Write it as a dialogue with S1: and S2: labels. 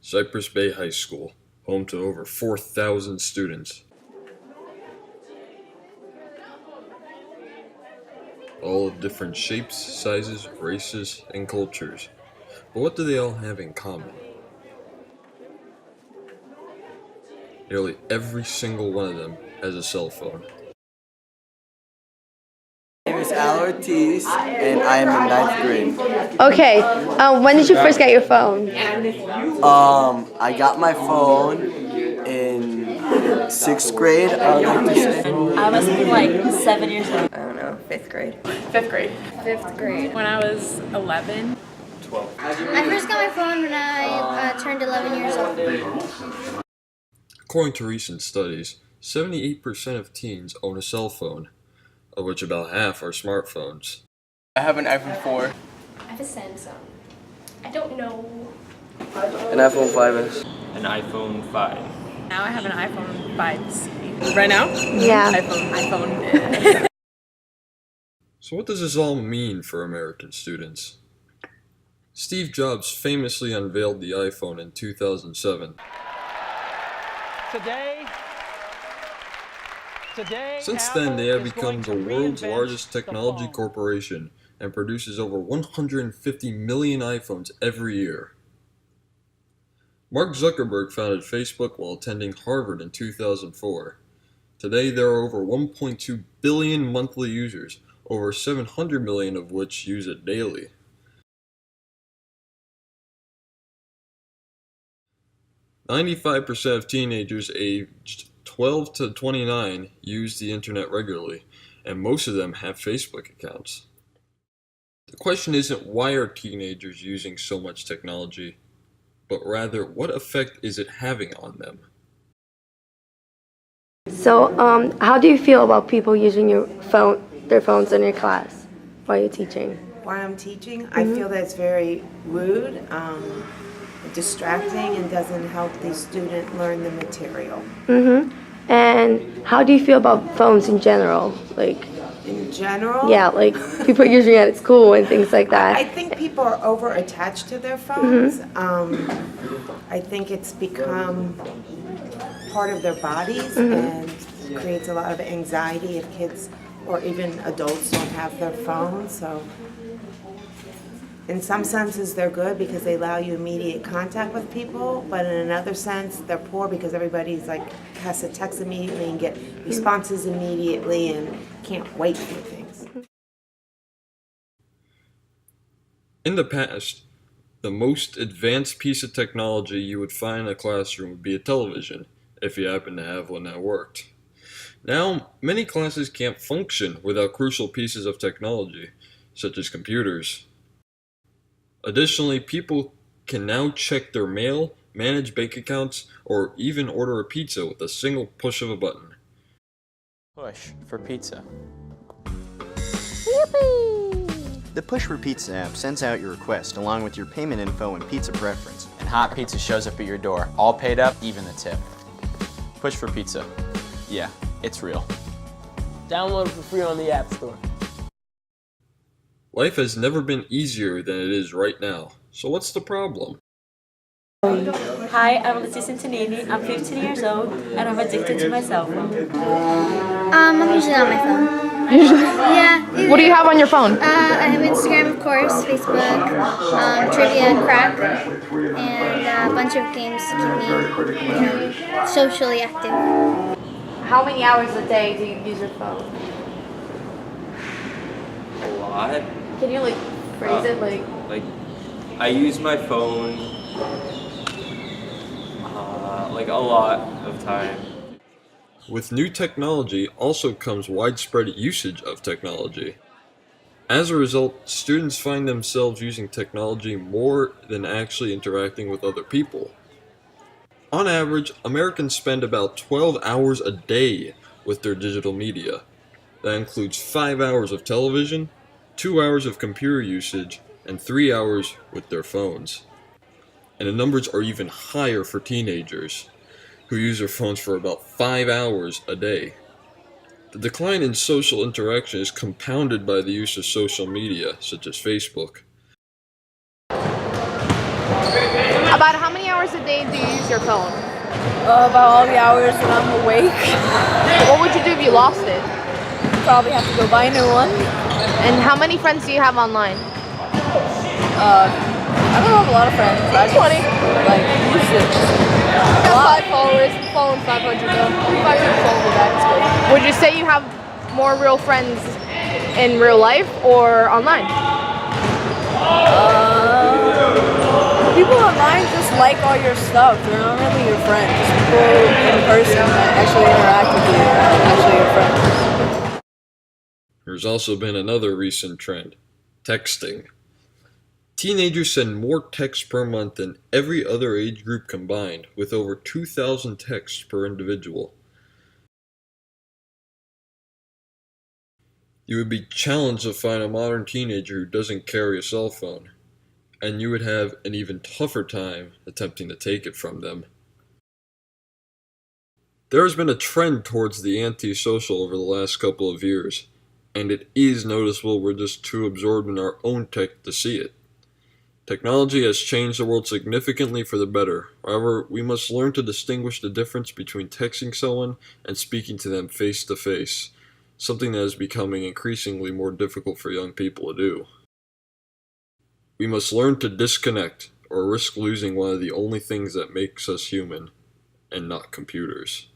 S1: Cypress Bay High School, home to over 4,000 students, all of different shapes, sizes, races, and cultures. But what do they all have in common? Nearly every single one of them has a cell phone.
S2: My name is Al Ortiz, and I am in ninth grade.
S3: Okay, when did you first get your phone?
S2: I got my phone in sixth grade. I would like to say.
S4: I must be like 7 years old.
S3: I don't know, fifth grade.
S5: Fifth grade.
S6: Fifth grade.
S5: When I was 11.
S6: I first got my phone when I turned 11 years old.
S1: According to recent studies, 78% of teens own a cell phone, of which about half are smartphones.
S2: I have an iPhone 4.
S7: I have a Samsung. I don't know.
S2: An iPhone 5S.
S8: An iPhone 5.
S5: Now I have an iPhone 5C. Right now?
S3: Yeah.
S5: iPhone.
S1: So what does this all mean for American students? Steve Jobs famously unveiled the iPhone in 2007. Since then, they have become the world's largest technology corporation and produces over 150 million iPhones every year. Mark Zuckerberg founded Facebook while attending Harvard in 2004. Today, there are over 1.2 billion monthly users, over 700 million of which use it daily. "95% of teenagers aged 12 to 29 use the internet regularly, and most of them have Facebook accounts. The question isn't why are teenagers using so much technology, but rather what effect is it having on them?
S3: So, how do you feel about people using their phones in your class while you're teaching?
S9: While I'm teaching, I feel that it's very rude, distracting, and doesn't help the student learn the material.
S3: And how do you feel about phones in general? Like,
S9: In general,
S3: yeah, like people using it at school and things like that.
S9: I think people are over attached to their phones. I think it's become part of their bodies and creates a lot of anxiety if kids or even adults don't have their phones. So in some senses they're good because they allow you immediate contact with people, but in another sense they're poor because everybody's like has to text immediately and get responses immediately and can't wait for things.
S1: In the past, the most advanced piece of technology you would find in a classroom would be a television, if you happen to have one that worked. Now, many classes can't function without crucial pieces of technology, such as computers. Additionally, people can now check their mail, manage bank accounts, or even order a pizza with a single push of a button.
S8: Push for pizza.
S10: The Push for Pizza app sends out your request along with your payment info and pizza preference.
S8: And hot pizza shows up at your door, all paid up, even the tip. Push for pizza. Yeah, it's real.
S11: Download for free on the App Store.
S1: Life has never been easier than it is right now. So what's the problem?
S4: Hi, I'm Alicia Santanini. I'm 15 years old and I'm addicted to my cell phone.
S6: I'm usually on my phone. Yeah.
S5: What do you have on your phone?
S6: I have Instagram, of course, Facebook, trivia, crack, and a bunch of games to keep me, socially active.
S3: How many hours a day do you use your phone?
S8: A lot.
S3: Can you phrase it
S8: Like, I use my phone a lot of time.
S1: With new technology also comes widespread usage of technology. As a result, students find themselves using technology more than actually interacting with other people. On average, Americans spend about 12 hours a day with their digital media. That includes 5 hours of television, 2 hours of computer usage, and 3 hours with their phones. And the numbers are even higher for teenagers, who use their phones for about 5 hours a day. The decline in social interaction is compounded by the use of social media, such as Facebook.
S12: About how many hours a day do you use your phone?
S5: About all the hours that I'm awake.
S12: What would you do if you lost it?
S5: Probably have to go buy a new one.
S12: And how many friends do you have online?
S5: I don't have a lot of friends. I just,
S12: 20.
S5: like, use it.
S12: I have 5 followers. I'm following 500 though. 500 follow me back. It's good. Would you say you have more real friends in real life or online?
S5: People online just like all your stuff. They're not really your friends. People in person that actually interact with you are actually your friends.
S1: There's also been another recent trend: texting. Teenagers send more texts per month than every other age group combined, with over 2,000 texts per individual. You would be challenged to find a modern teenager who doesn't carry a cell phone, and you would have an even tougher time attempting to take it from them. There has been a trend towards the antisocial over the last couple of years, and it is noticeable we're just too absorbed in our own tech to see it. Technology has changed the world significantly for the better. However, we must learn to distinguish the difference between texting someone and speaking to them face to face, something that is becoming increasingly more difficult for young people to do. We must learn to disconnect, or risk losing one of the only things that makes us human, and not computers.